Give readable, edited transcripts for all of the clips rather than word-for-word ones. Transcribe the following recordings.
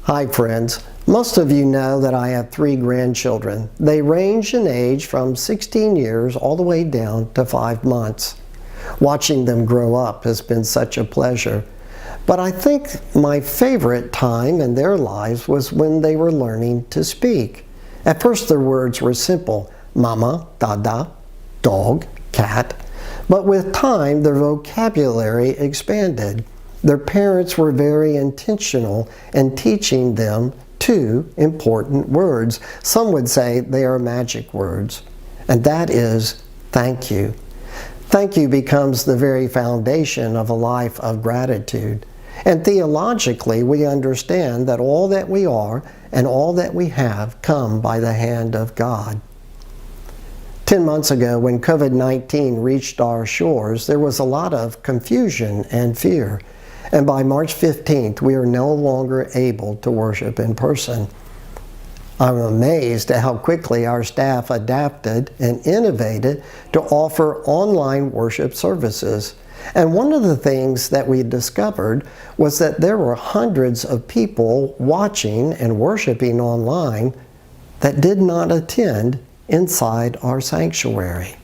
Hi friends. Most of you know that I have 3 grandchildren. They range in age from 16 years all the way down to 5 months. Watching them grow up has been such a pleasure. But I think my favorite time in their lives was when they were learning to speak. At first their words were simple: mama, dada, dog, cat. But with time their vocabulary expanded. Their parents were very intentional in teaching them 2 important words. Some would say they are magic words, and that is thank you. Thank you becomes the very foundation of a life of gratitude. And theologically, we understand that all that we are and all that we have come by the hand of God. 10 months ago, when COVID-19 reached our shores, there was a lot of confusion and fear. And by March 15th, we are no longer able to worship in person. I'm amazed at how quickly our staff adapted and innovated to offer online worship services. And one of the things that we discovered was that there were hundreds of people watching and worshiping online that did not attend inside our sanctuary.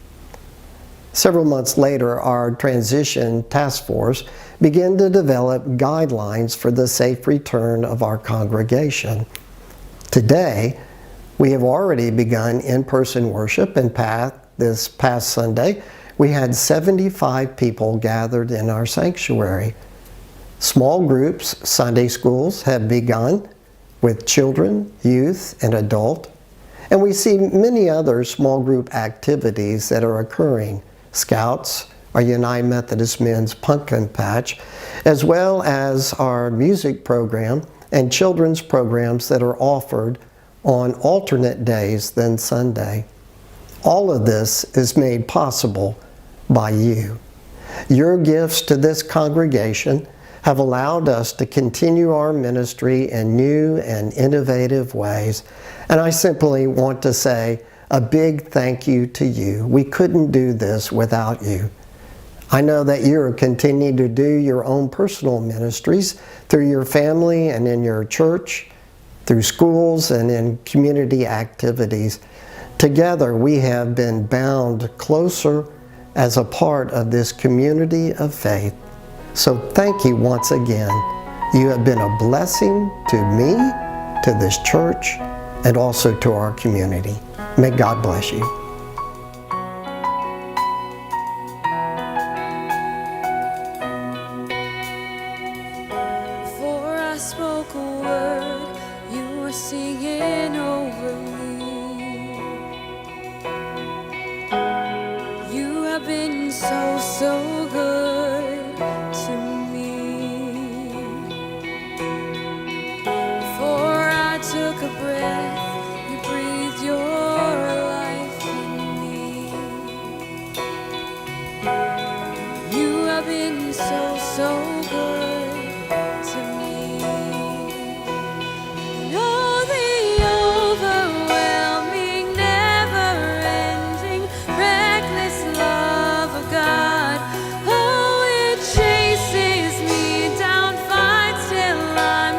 Several months later, our transition task force began to develop guidelines for the safe return of our congregation. Today, we have already begun in-person worship, and this past Sunday, we had 75 people gathered in our sanctuary. Small groups, Sunday schools, have begun with children, youth, and adult. And we see many other small group activities that are occurring. Scouts, our United Methodist Men's Pumpkin Patch, as well as our music program and children's programs that are offered on alternate days than Sunday. All of this is made possible by you. Your gifts to this congregation have allowed us to continue our ministry in new and innovative ways, and I simply want to say a big thank you to you. We couldn't do this without you. I know that you're continuing to do your own personal ministries through your family and in your church, through schools and in community activities. Together we have been bound closer as a part of this community of faith. So thank you once again. You have been a blessing to me, to this church, and also to our community. May God bless you. Before I spoke a word, you were singing over me. You have been so good to me. Before I took a breath, you breathed your life in me. You have been so good to me. And oh, the overwhelming, never-ending, reckless love of God. Oh, it chases me down, fights till I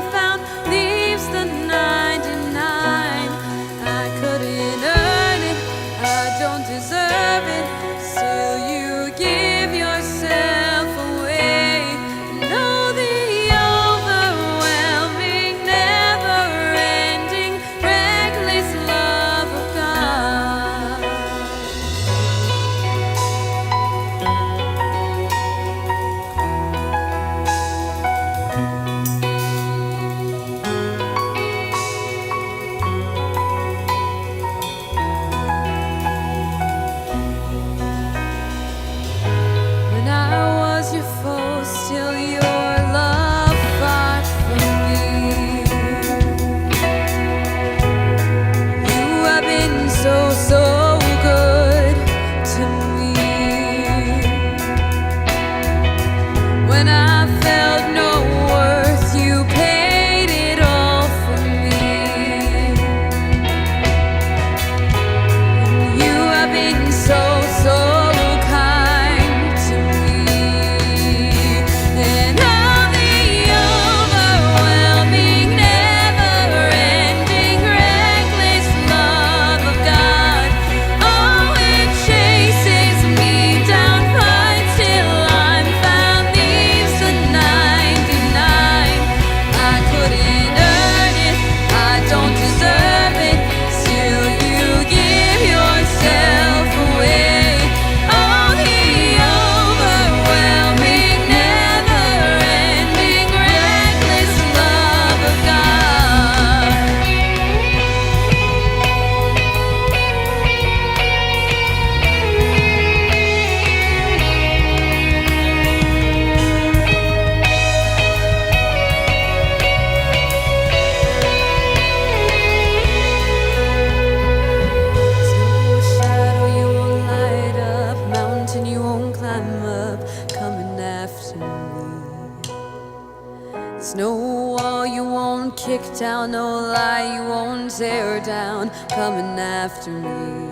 kick down, no lie you won't tear down, coming after me.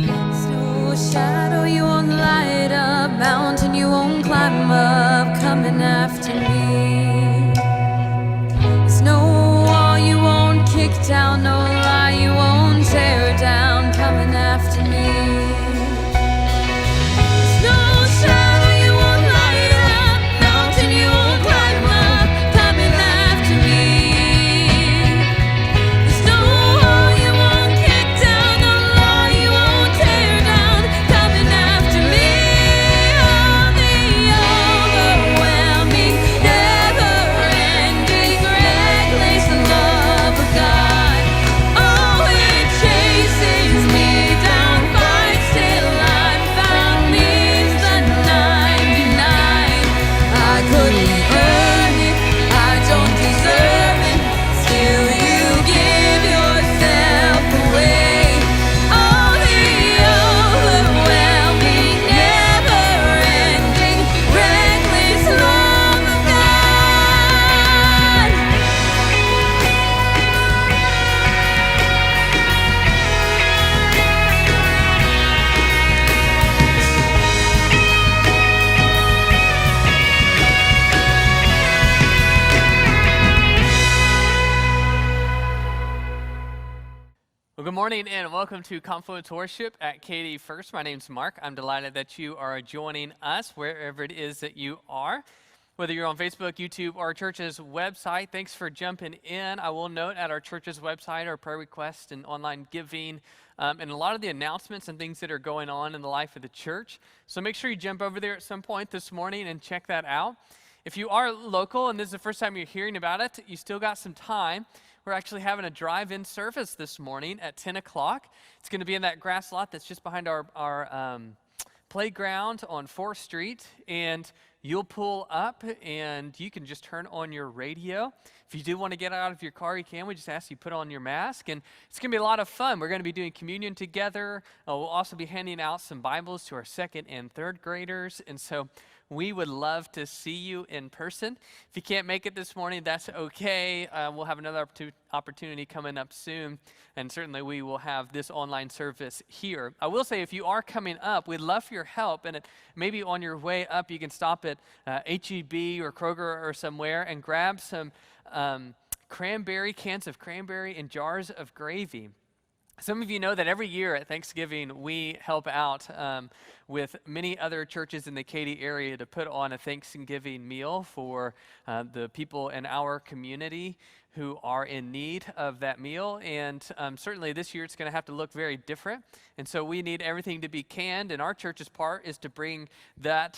There's no shadow you won't light up, mountain you won't climb up, coming after me. There's no wall you won't kick down, no lie you won't tear down, coming after me. There's no shadow you won't light up, mountain you won't climb up, coming after me. There's no wall you won't kick down, no lie you won't tear down, coming after me. Oh, the overwhelming, never-ending, reckless love of God. Oh, it chases me down, fights till I'm found, leaves the 99. I couldn't earn it, I don't deserve it, still you give yourself away. Oh, the overwhelming, never-ending, reckless love of God. Well, good morning and welcome to Confluence Worship at Katy First. My name's Mark. I'm delighted that you are joining us wherever it is that you are. Whether you're on Facebook, YouTube, or our church's website, thanks for jumping in. I will note at our church's website our prayer requests and online giving and a lot of the announcements and things that are going on in the life of the church. So make sure you jump over there at some point this morning and check that out. If you are local and this is the first time you're hearing about it, you still got some time. We're actually having a drive-in service this morning at 10 o'clock. It's going to be in that grass lot that's just behind our playground on 4th Street. And you'll pull up and you can just turn on your radio. If you do want to get out of your car, you can. We just ask you put on your mask. And it's going to be a lot of fun. We're going to be doing communion together. We'll also be handing out some Bibles to our 2nd and 3rd graders. And so we would love to see you in person. If you can't make it this morning, that's okay. We'll have another opportunity coming up soon, and certainly we will have this online service here. I will say, if you are coming up, we'd love for your help, and maybe on your way up, you can stop at H-E-B or Kroger or somewhere and grab some cans of cranberry and jars of gravy. Some of you know that every year at Thanksgiving, we help out with many other churches in the Katy area to put on a Thanksgiving meal for the people in our community who are in need of that meal. And certainly this year it's going to have to look very different. And so we need everything to be canned. And our church's part is to bring that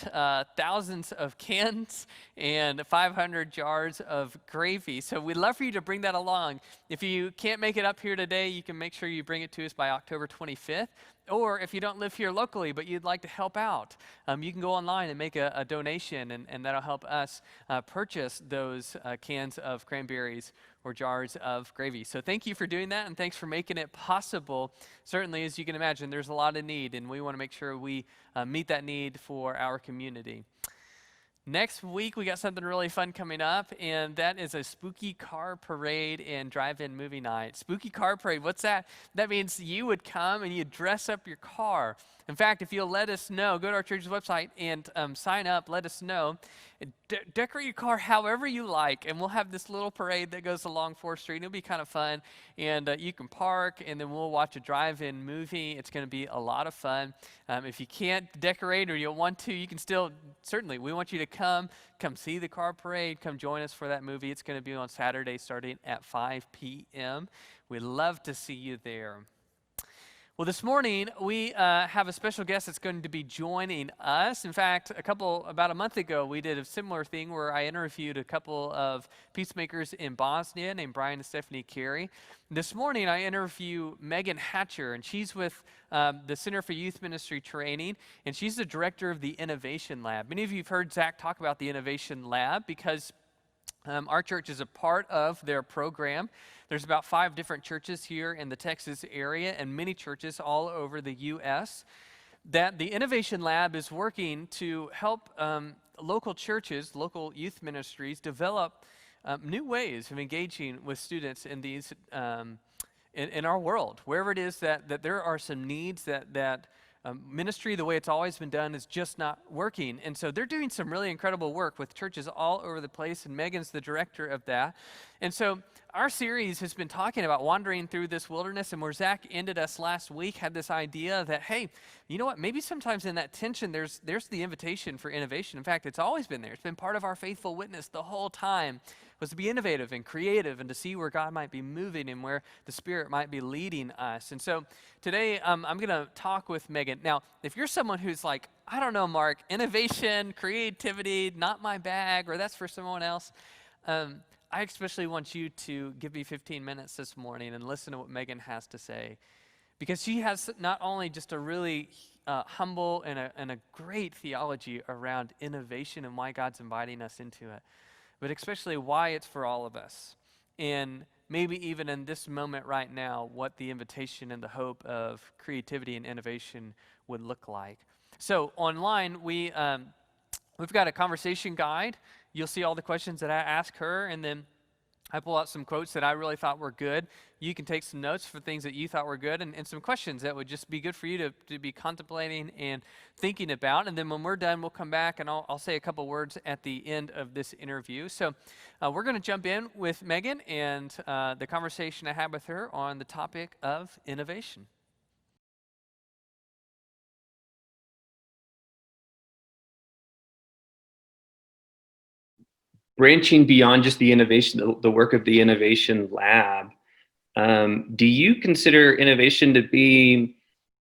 thousands of cans and 500 jars of gravy. So we'd love for you to bring that along. If you can't make it up here today, you can make sure you bring it to us by October 25th. Or if you don't live here locally, but you'd like to help out, you can go online and make a donation, and that'll help us purchase those cans of cranberries or jars of gravy. So thank you for doing that, and thanks for making it possible. Certainly, as you can imagine, there's a lot of need, and we want to make sure we meet that need for our community. Next week, we got something really fun coming up, and that is a spooky car parade and drive-in movie night. Spooky car parade, what's that? That means you would come and you'd dress up your car. In fact, if you'll let us know, go to our church's website and sign up, let us know. Decorate your car however you like, and we'll have this little parade that goes along 4th Street. It'll be kind of fun, and you can park, and then we'll watch a drive-in movie. It's going to be a lot of fun. If you can't decorate or you don't want to, you can still, certainly, we want you to come see the car parade, come join us for that movie. It's going to be on Saturday starting at 5 p.m. We'd love to see you there. Well, this morning, we have a special guest that's going to be joining us. In fact, about a month ago, we did a similar thing where I interviewed a couple of peacemakers in Bosnia named Brian and Stephanie Carey. This morning, I interview Meghan Hatcher, and she's with the Center for Youth Ministry Training, and she's the director of the Innovation Lab. Many of you have heard Zach talk about the Innovation Lab because our church is a part of their program. There's about 5 different churches here in the Texas area and many churches all over the U.S. that the Innovation Lab is working to help local churches, local youth ministries develop new ways of engaging with students in these in our world, wherever it is that there are some needs that ministry, the way it's always been done, is just not working. And so they're doing some really incredible work with churches all over the place, and Megan's the director of that. And so our series has been talking about wandering through this wilderness, and where Zach ended us last week had this idea that, hey, you know what, maybe sometimes in that tension there's the invitation for innovation. In fact, it's always been there. It's been part of our faithful witness the whole time, was to be innovative and creative and to see where God might be moving and where the Spirit might be leading us. And so today I'm going to talk with Megan. Now, if you're someone who's like, I don't know, Mark, innovation, creativity, not my bag, or that's for someone else, I especially want you to give me 15 minutes this morning and listen to what Megan has to say, because she has not only just a really humble and a great theology around innovation and why God's inviting us into it, but especially why it's for all of us. And maybe even in this moment right now, what the invitation and the hope of creativity and innovation would look like. So online, we've got a conversation guide. You'll see all the questions that I ask her, and then I pull out some quotes that I really thought were good. You can take some notes for things that you thought were good, and some questions that would just be good for you to be contemplating and thinking about. And then when we're done, we'll come back and I'll say a couple words at the end of this interview. So we're going to jump in with Megan and the conversation I had with her on the topic of innovation. Branching beyond just the innovation, the work of the innovation lab, do you consider innovation to be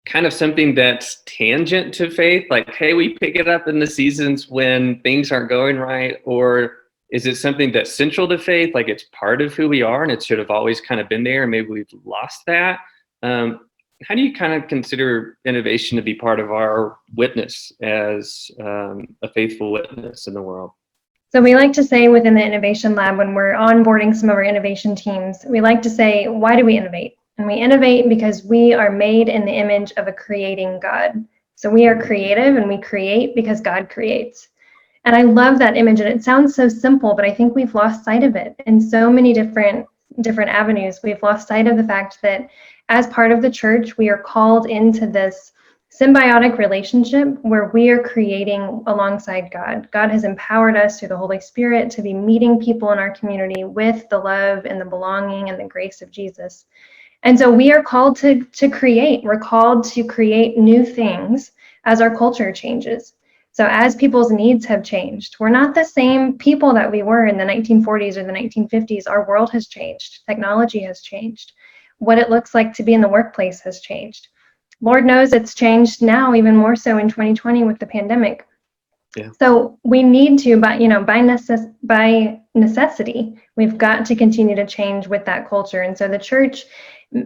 kind of something that's tangent to faith? Like, hey, we pick it up in the seasons when things aren't going right? Or is it something that's central to faith, like it's part of who we are and it should have always kind of been there and maybe we've lost that? How do you kind of consider innovation to be part of our witness as a faithful witness in the world? So we like to say within the Innovation Lab, when we're onboarding some of our innovation teams, we like to say, why do we innovate? And we innovate because we are made in the image of a creating God. So we are creative and we create because God creates. And I love that image, and it sounds so simple, but I think we've lost sight of it in so many different avenues. We've lost sight of the fact that as part of the church, we are called into this symbiotic relationship where we are creating alongside God. God has empowered us through the Holy Spirit to be meeting people in our community with the love and the belonging and the grace of Jesus. And so we are called to create. We're called to create new things as our culture changes. So as people's needs have changed, we're not the same people that we were in the 1940s or the 1950s. Our world has changed. Technology has changed. What it looks like to be in the workplace has changed. Lord knows it's changed now, even more so in 2020 with the pandemic. Yeah. So we need to, by necessity, we've got to continue to change with that culture. And so the church,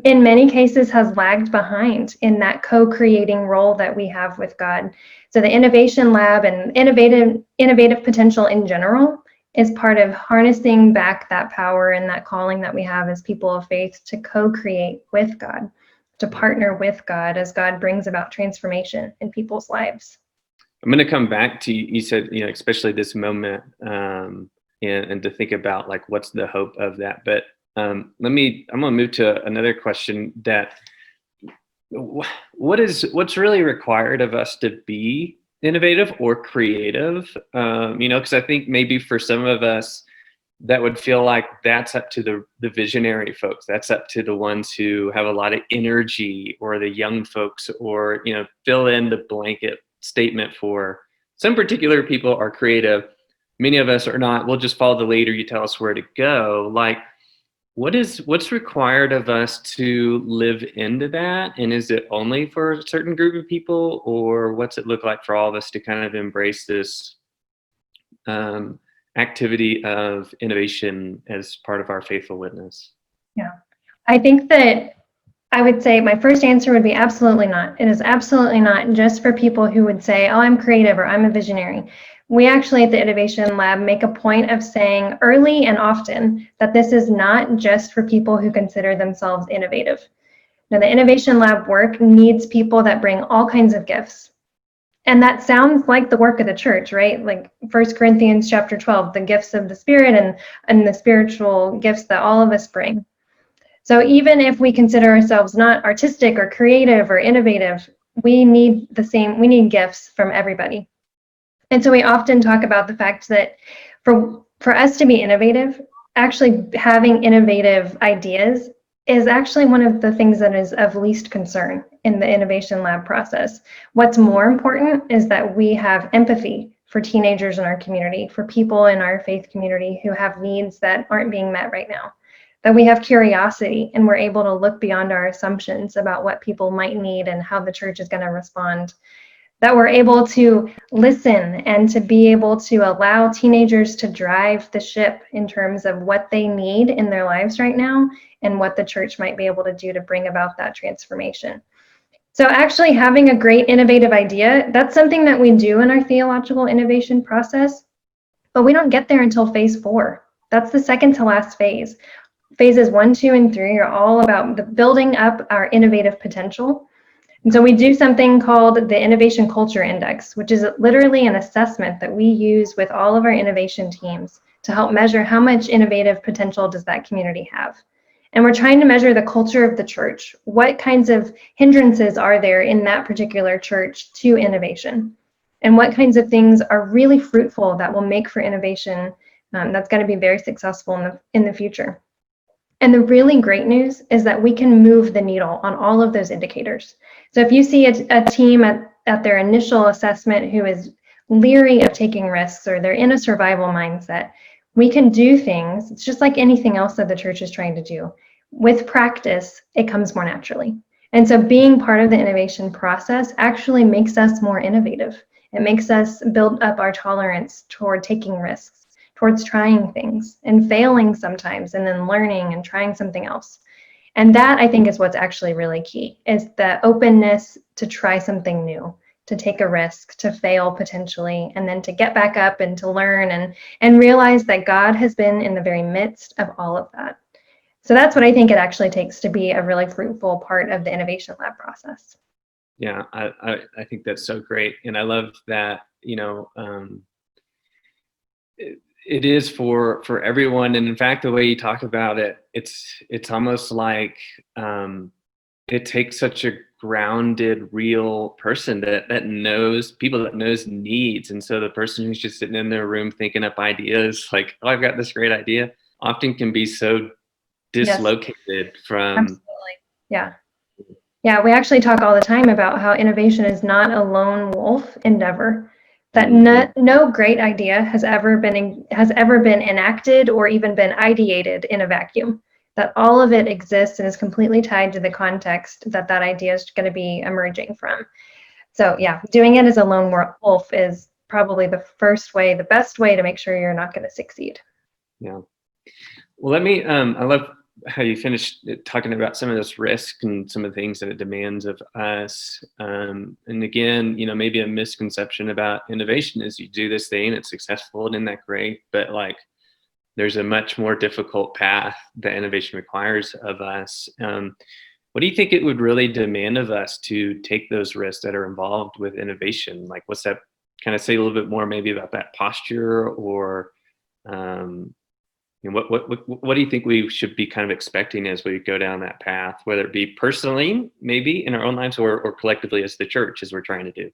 in many cases, has lagged behind in that co-creating role that we have with God. So the Innovation Lab and innovative potential in general is part of harnessing back that power and that calling that we have as people of faith to co-create with God, to partner with God as God brings about transformation in people's lives. I'm going to come back to you said, especially this moment, and to think about like what's the hope of that. But I'm going to move to another question, that what's really required of us to be innovative or creative? Because I think maybe for some of us, that would feel like that's up to the visionary folks. That's up to the ones who have a lot of energy, or the young folks, or, fill in the blanket statement for some particular people are creative. Many of us are not. We'll just follow the leader. You tell us where to go. Like, what's required of us to live into that? And is it only for a certain group of people, or what's it look like for all of us to kind of embrace this activity of innovation as part of our faithful witness? Yeah, I think that I would say my first answer would be absolutely not. It is absolutely not just for people who would say, oh, I'm creative or I'm a visionary. We actually at the Innovation Lab make a point of saying early and often that this is not just for people who consider themselves innovative. Now, the Innovation Lab work needs people that bring all kinds of gifts. And that sounds like the work of the church, right? Like 1 Corinthians chapter 12, the gifts of the Spirit and the spiritual gifts that all of us bring. So even if we consider ourselves not artistic or creative or innovative, we need gifts from everybody. And so we often talk about the fact that for us to be innovative, actually having innovative ideas is actually one of the things that is of least concern in the innovation lab process. What's more important is that we have empathy for teenagers in our community, for people in our faith community who have needs that aren't being met right now. That we have curiosity and we're able to look beyond our assumptions about what people might need and how the church is going to respond. That we're able to listen and to be able to allow teenagers to drive the ship in terms of what they need in their lives right now and what the church might be able to do to bring about that transformation. So actually having a great innovative idea, that's something that we do in our theological innovation process, but we don't get there until phase 4. That's the second to last phase. Phases 1, 2, and 3 are all about the building up our innovative potential. And so we do something called the Innovation Culture Index, which is literally an assessment that we use with all of our innovation teams to help measure how much innovative potential does that community have. And we're trying to measure the culture of the church. What kinds of hindrances are there in that particular church to innovation? And what kinds of things are really fruitful that will make for innovation that's going to be very successful in the future? And the really great news is that we can move the needle on all of those indicators. So if you see a team at their initial assessment who is leery of taking risks or they're in a survival mindset, we can do things. It's just like anything else that the church is trying to do. With practice, it comes more naturally. And so being part of the innovation process actually makes us more innovative. It makes us build up our tolerance toward taking risks, towards trying things and failing sometimes and then learning and trying something else. And that, I think, is what's actually really key, is the openness to try something new, to take a risk, to fail potentially, and then to get back up and to learn and realize that God has been in the very midst of all of that. So that's what I think it actually takes to be a really fruitful part of the innovation lab process. Yeah, I think that's so great. And I love that, it is for everyone. And in fact, the way you talk about it, it's almost like it takes such a grounded, real person that knows people, that knows needs. And so the person who's just sitting in their room thinking up ideas like, oh, I've got this great idea, often can be so dislocated from. Absolutely. Yeah, we actually talk all the time about how innovation is not a lone wolf endeavor. That no great idea has ever been enacted or even been ideated in a vacuum. That all of it exists and is completely tied to the context that idea is going to be emerging from. So yeah, doing it as a lone wolf is probably the best way to make sure you're not going to succeed. Yeah. Well, I love how you finished talking about some of this risk and some of the things that it demands of us. And again, maybe a misconception about innovation is you do this thing, it's successful, and isn't that great? But like, there's a much more difficult path that innovation requires of us. What do you think it would really demand of us to take those risks that are involved with innovation? Like, what's that? Kind of say a little bit more maybe about that posture, or what do you think we should be kind of expecting as we go down that path, whether it be personally, maybe in our own lives, or collectively as the church, as we're trying to do?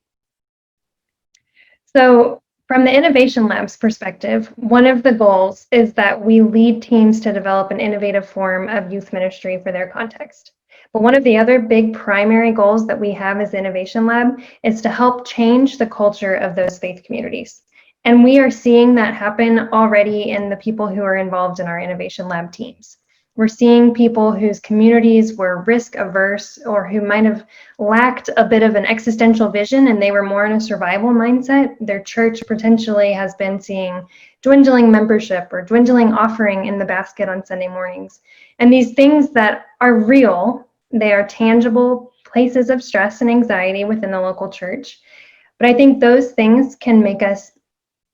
So from the Innovation Lab's perspective, one of the goals is that we lead teams to develop an innovative form of youth ministry for their context. But one of the other big primary goals that we have as the Innovation Lab is to help change the culture of those faith communities. And we are seeing that happen already in the people who are involved in our Innovation Lab teams. We're seeing people whose communities were risk averse or who might have lacked a bit of an existential vision and they were more in a survival mindset. Their church potentially has been seeing dwindling membership or dwindling offering in the basket on Sunday mornings. And these things that are real, they are tangible places of stress and anxiety within the local church. But I think those things can make us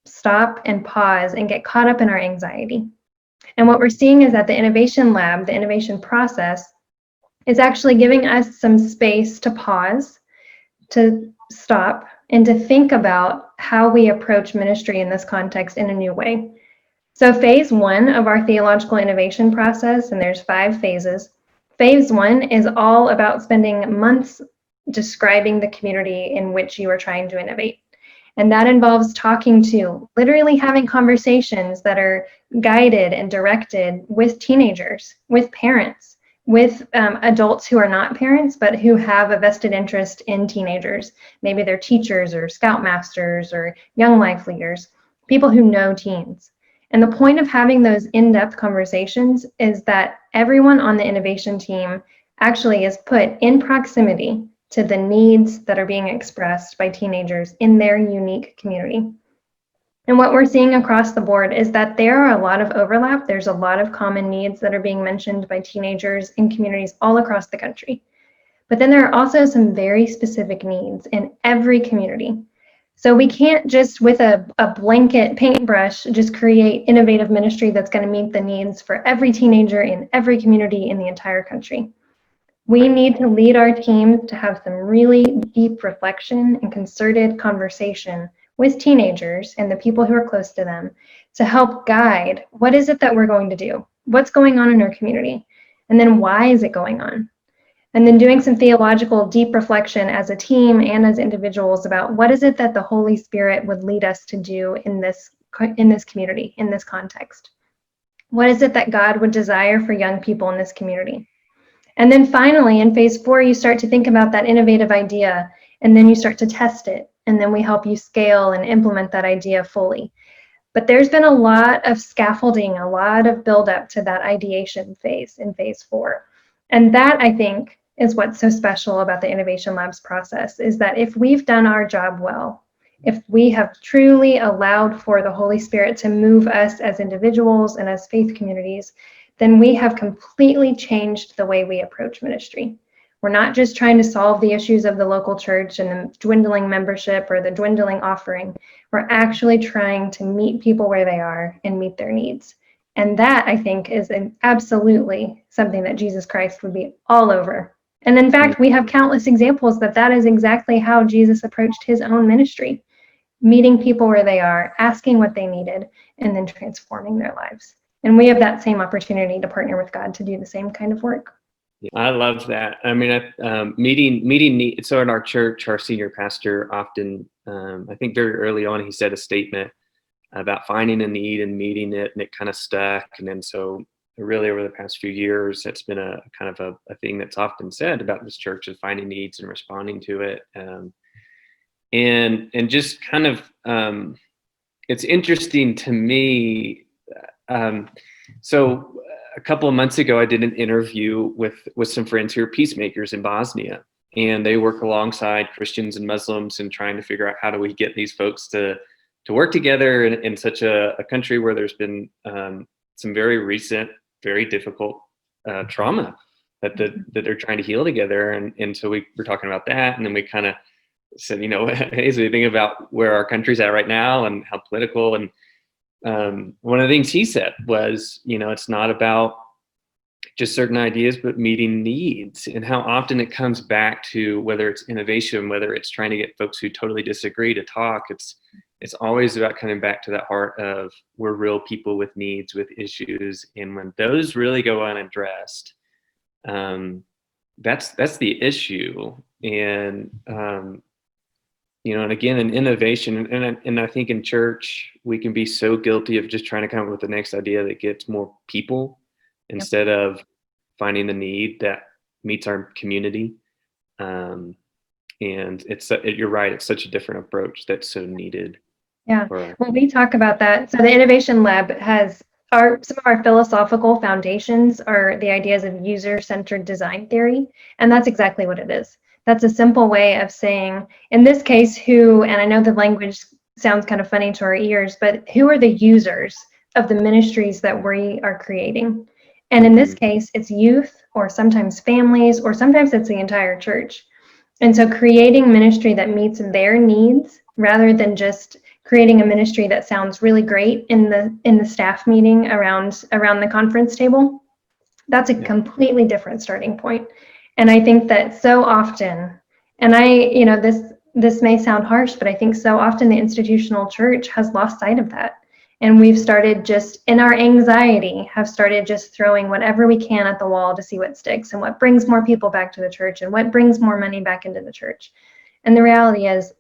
stop and pause and get caught up in our anxiety. And what we're seeing is that the Innovation Lab, the innovation process, is actually giving us some space to pause, to stop, and to think about how we approach ministry in this context in a new way. So phase 1 of our theological innovation process, and there's 5 phases. Phase 1 is all about spending months describing the community in which you are trying to innovate. And that involves talking to, literally having conversations that are guided and directed with teenagers, with parents, with adults who are not parents, but who have a vested interest in teenagers. Maybe they're teachers or scoutmasters or young life leaders, people who know teens. And the point of having those in-depth conversations is that everyone on the innovation team actually is put in proximity to the needs that are being expressed by teenagers in their unique community. And what we're seeing across the board is that there are a lot of overlap. There's a lot of common needs that are being mentioned by teenagers in communities all across the country. But then there are also some very specific needs in every community. So we can't just, with a blanket paintbrush, just create innovative ministry that's going to meet the needs for every teenager in every community in the entire country. We need to lead our teams to have some really deep reflection and concerted conversation with teenagers and the people who are close to them to help guide what is it that we're going to do? What's going on in our community? And then why is it going on? And then doing some theological deep reflection as a team and as individuals about what is it that the Holy Spirit would lead us to do in this community, in this context? What is it that God would desire for young people in this community? And then finally, in phase 4, you start to think about that innovative idea, and then you start to test it, and then we help you scale and implement that idea fully. But there's been a lot of scaffolding, a lot of buildup to that ideation phase in phase 4. And that, I think, is what's so special about the Innovation Labs process, is that if we've done our job well, if we have truly allowed for the Holy Spirit to move us as individuals and as faith communities, then we have completely changed the way we approach ministry. We're not just trying to solve the issues of the local church and the dwindling membership or the dwindling offering. We're actually trying to meet people where they are and meet their needs. And that, I think, is absolutely something that Jesus Christ would be all over. And in fact, we have countless examples that that is exactly how Jesus approached his own ministry, meeting people where they are, asking what they needed, and then transforming their lives. And we have that same opportunity to partner with God to do the same kind of work. I love that. I mean, meeting needs. So in our church, our senior pastor often, I think very early on, he said a statement about finding a need and meeting it, and it kind of stuck. And then so really over the past few years, it's been a kind of a thing that's often said about this church, is finding needs and responding to it. And just kind of, it's interesting to me. So a couple of months ago, I did an interview with some friends who are peacemakers in Bosnia, and they work alongside Christians and Muslims and trying to figure out how do we get these folks to work together in such a country where there's been some very recent, very difficult trauma that they're trying to heal together. And so we were talking about that, and then we kind of said, hey, so you think about where our country's at right now and how political. And one of the things he said was, it's not about just certain ideas, but meeting needs, and how often it comes back to, whether it's innovation, whether it's trying to get folks who totally disagree to talk, it's always about coming back to that heart of, we're real people with needs, with issues. And when those really go unaddressed, that's the issue. And, and again, in innovation, and I think in church, we can be so guilty of just trying to come up with the next idea that gets more people instead of finding the need that meets our community. And you're right, it's such a different approach that's so needed. Yeah, well, we talk about that. So the Innovation Lab has some of our philosophical foundations are the ideas of user-centered design theory, and that's exactly what it is. That's a simple way of saying, in this case, and I know the language sounds kind of funny to our ears, but who are the users of the ministries that we are creating? And in this case, it's youth, or sometimes families, or sometimes it's the entire church. And so creating ministry that meets their needs, rather than just creating a ministry that sounds really great in the staff meeting around the conference table, that's a completely different starting point. And I think that so often, and this may sound harsh, but I think so often the institutional church has lost sight of that. And we've started just, in our anxiety, have started just throwing whatever we can at the wall to see what sticks and what brings more people back to the church and what brings more money back into the church. And the reality is,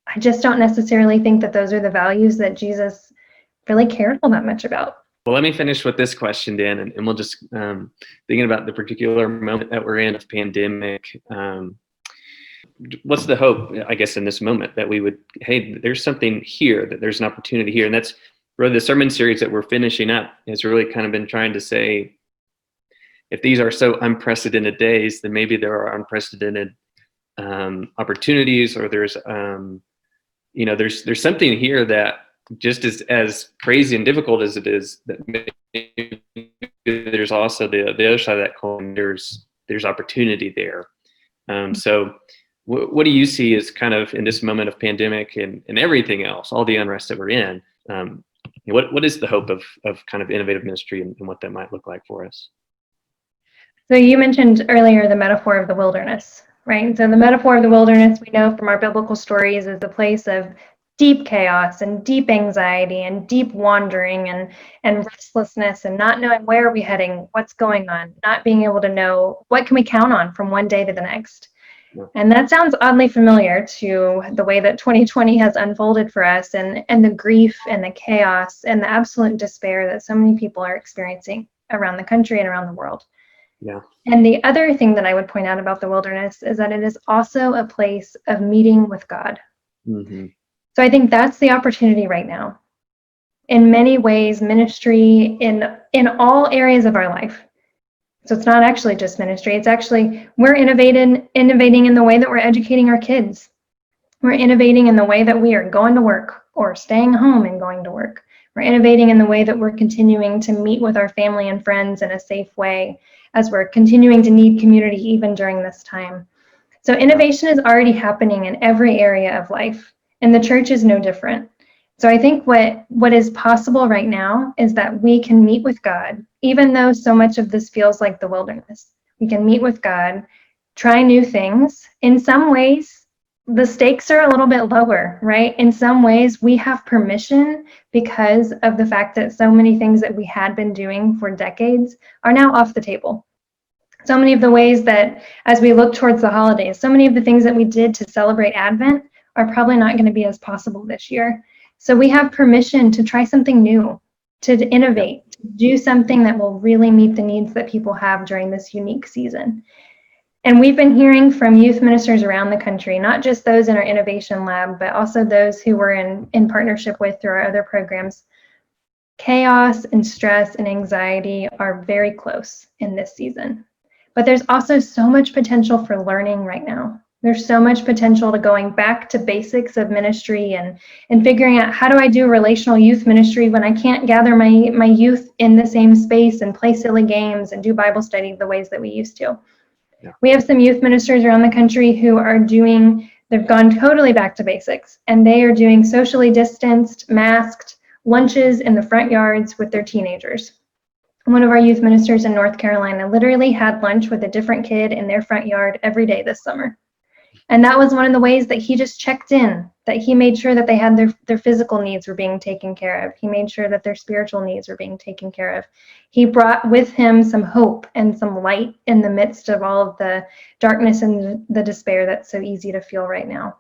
I just don't necessarily think that those are the values that Jesus really cared all that much about. Well, let me finish with this question, Dan, and we'll just thinking about the particular moment that we're in of pandemic. What's the hope, I guess, in this moment that we would, hey, there's something here, that there's an opportunity here. And that's really the sermon series that we're finishing up has really kind of been trying to say, if these are so unprecedented days, then maybe there are unprecedented opportunities, or there's there's something here that just as crazy and difficult as it is, that maybe there's also the other side of that coin. There's opportunity there. So what do you see as kind of in this moment of pandemic and everything else, all the unrest that we're in? What is the hope of kind of innovative ministry and what that might look like for us? So you mentioned earlier the metaphor of the wilderness, right? So the metaphor of the wilderness, we know from our biblical stories, is a place of deep chaos and deep anxiety and deep wandering and restlessness and not knowing where are we heading, what's going on, not being able to know what can we count on from one day to the next. And that sounds oddly familiar to the way that 2020 has unfolded for us, and the grief and the chaos and the absolute despair that so many people are experiencing around the country and around the world. Yeah. And the other thing that I would point out about the wilderness is that it is also a place of meeting with God. Mm-hmm. So I think that's the opportunity right now. In many ways, ministry in all areas of our life. So it's not actually just ministry. It's actually, we're innovating in the way that we're educating our kids. We're innovating in the way that we are going to work or staying home and going to work. We're innovating in the way that we're continuing to meet with our family and friends in a safe way as we're continuing to need community even during this time. So innovation is already happening in every area of life, and the church is no different. So I think what is possible right now is that we can meet with God, even though so much of this feels like the wilderness. We can meet with God, try new things. In some ways, the stakes are a little bit lower, right? In some ways, we have permission because of the fact that so many things that we had been doing for decades are now off the table. So many of the ways that, as we look towards the holidays, so many of the things that we did to celebrate Advent are probably not going to be as possible this year. So we have permission to try something new, to innovate, to do something that will really meet the needs that people have during this unique season. And we've been hearing from youth ministers around the country, not just those in our innovation lab, but also those who we're in partnership with through our other programs. Chaos and stress and anxiety are very close in this season. But there's also so much potential for learning right now. There's so much potential to going back to basics of ministry and figuring out, how do I do relational youth ministry when I can't gather my youth in the same space and play silly games and do Bible study the ways that we used to. Yeah. We have some youth ministers around the country who are they've gone totally back to basics, and they are doing socially distanced, masked lunches in the front yards with their teenagers. One of our youth ministers in North Carolina literally had lunch with a different kid in their front yard every day this summer. And that was one of the ways that he just checked in, that he made sure that they had their physical needs were being taken care of. He made sure that their spiritual needs were being taken care of. He brought with him some hope and some light in the midst of all of the darkness and the despair that's so easy to feel right now.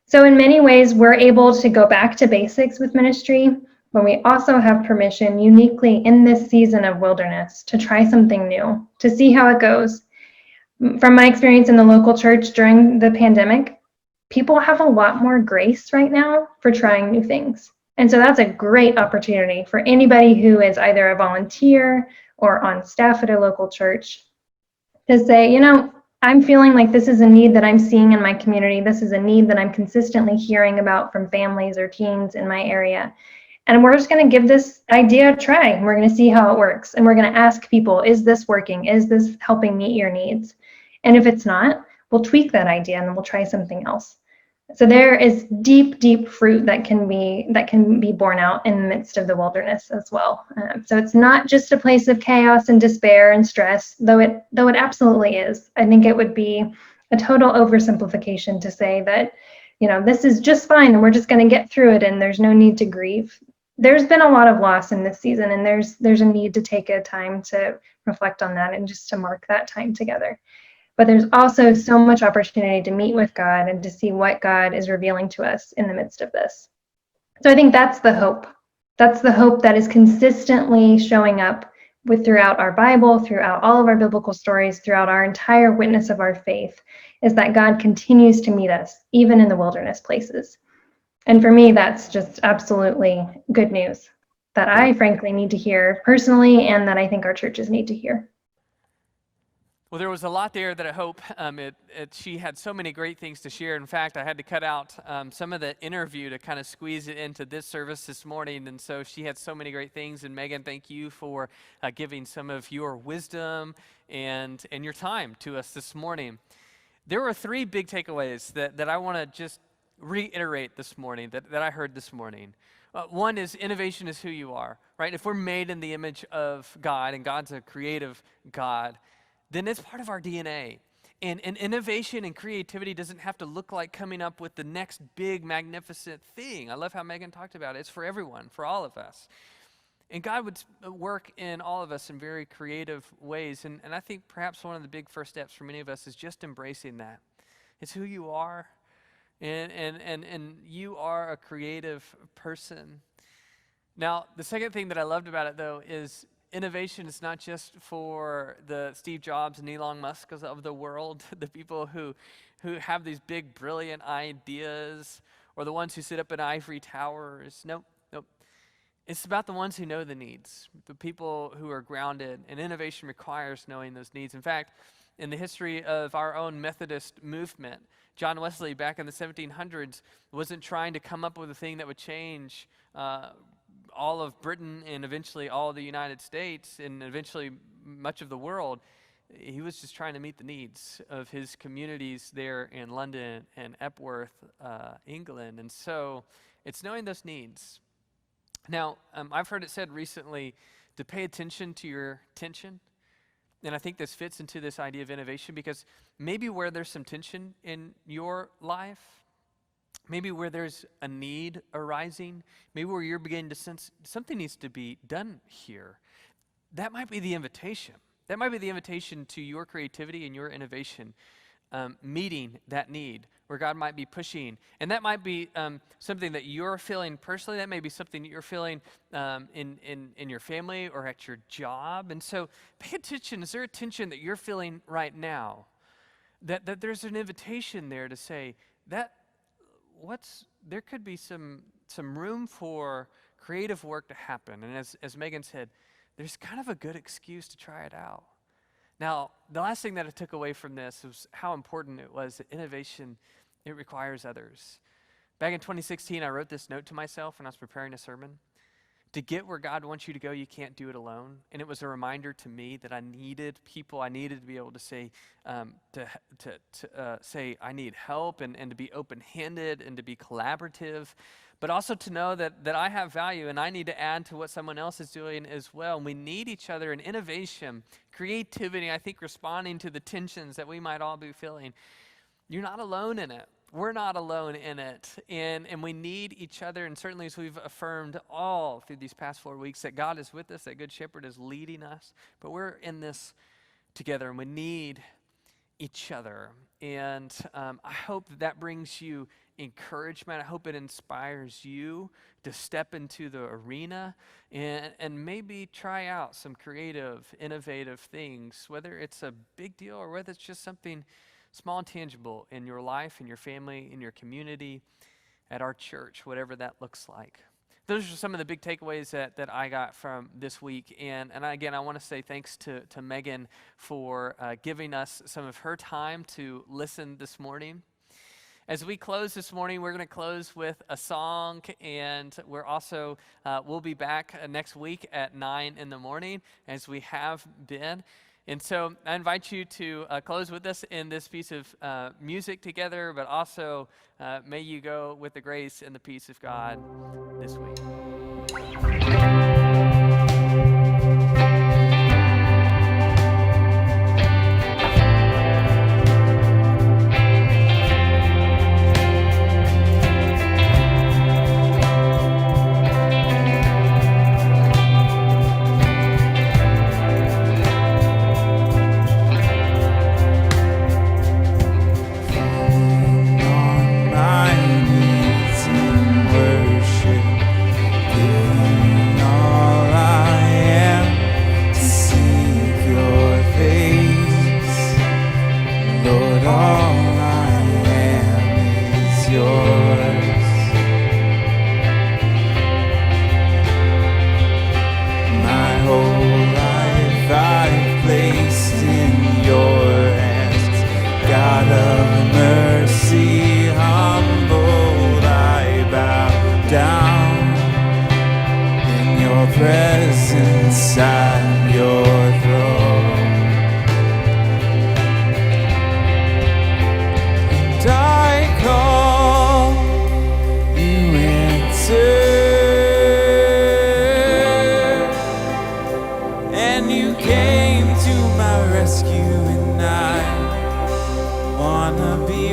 So in many ways, we're able to go back to basics with ministry, but we also have permission uniquely in this season of wilderness to try something new, to see how it goes. From my experience in the local church during the pandemic, people have a lot more grace right now for trying new things. And so that's a great opportunity for anybody who is either a volunteer or on staff at a local church to say, I'm feeling like this is a need that I'm seeing in my community. This is a need that I'm consistently hearing about from families or teens in my area. And we're just going to give this idea a try. And we're going to see how it works. And we're going to ask people, is this working? Is this helping meet your needs? And if it's not, we'll tweak that idea and then we'll try something else. So there is deep, deep fruit that can be borne out in the midst of the wilderness as well. So it's not just a place of chaos and despair and stress, though it absolutely is. I think it would be a total oversimplification to say that this is just fine and we're just going to get through it and there's no need to grieve. There's been a lot of loss in this season, and there's a need to take a time to reflect on that and just to mark that time together. But there's also so much opportunity to meet with God and to see what God is revealing to us in the midst of this. So I think that's the hope. That's the hope that is consistently showing up throughout our Bible, throughout all of our biblical stories, throughout our entire witness of our faith, is that God continues to meet us, even in the wilderness places. And for me, that's just absolutely good news that I frankly need to hear personally, and that I think our churches need to hear. Well, there was a lot there that I hope she had so many great things to share. In fact, I had to cut out some of the interview to kind of squeeze it into this service this morning. And so she had so many great things. And Meghan, thank you for giving some of your wisdom and your time to us this morning. There were 3 big takeaways that I want to just reiterate this morning that I heard this morning. One is innovation is who you are, right? If we're made in the image of God and God's a creative God, then it's part of our DNA. And innovation and creativity doesn't have to look like coming up with the next big, magnificent thing. I love how Meghan talked about it. It's for everyone, for all of us. And God would work in all of us in very creative ways. And I think perhaps one of the big first steps for many of us is just embracing that. It's who you are. And you are a creative person. Now, the second thing that I loved about it, though, is innovation is not just for the Steve Jobs and Elon Musk of the world, the people who have these big, brilliant ideas, or the ones who sit up in ivory towers. Nope. It's about the ones who know the needs, the people who are grounded, and innovation requires knowing those needs. In fact, in the history of our own Methodist movement, John Wesley, back in the 1700s, wasn't trying to come up with a thing that would change all of Britain and eventually all of the United States and eventually much of the world. He was just trying to meet the needs of his communities there in London and Epworth, England. And so it's knowing those needs. Now, I've heard it said recently to pay attention to your tension. And I think this fits into this idea of innovation, because maybe where there's some tension in your life, maybe where there's a need arising, maybe where you're beginning to sense something needs to be done here, that might be the invitation. That might be the invitation to your creativity and your innovation, meeting that need, where God might be pushing. And that might be something that you're feeling personally. That may be something that you're feeling in your family or at your job. And so pay attention. Is there a tension that you're feeling right now? That there's an invitation there to say, there could be some room for creative work to happen. And as Meghan said, there's kind of a good excuse to try it out. Now, the last thing that I took away from this was how important it was that innovation, it requires others. Back in 2016, I wrote this note to myself when I was preparing a sermon. To get where God wants you to go, you can't do it alone. And it was a reminder to me that I needed people. I needed to be able to say, say I need help, and to be open-handed and to be collaborative, but also to know that I have value and I need to add to what someone else is doing as well. And we need each other in innovation, creativity, I think responding to the tensions that we might all be feeling. You're not alone in it. We're not alone in it, and we need each other, and certainly as we've affirmed all through these past 4 weeks that God is with us, that Good Shepherd is leading us, but we're in this together, and we need each other. And I hope that brings you encouragement. I hope it inspires you to step into the arena and maybe try out some creative, innovative things, whether it's a big deal or whether it's just something small and tangible in your life, in your family, in your community, at our church, whatever that looks like. Those are some of the big takeaways that I got from this week. And again, I want to say thanks to Meghan for giving us some of her time to listen this morning. As we close this morning, we're going to close with a song, and we're also, we'll be back next week at 9 in the morning, as we have been. And so I invite you to close with us in this piece of music together, but also may you go with the grace and the peace of God this week. rescue, and I wanna be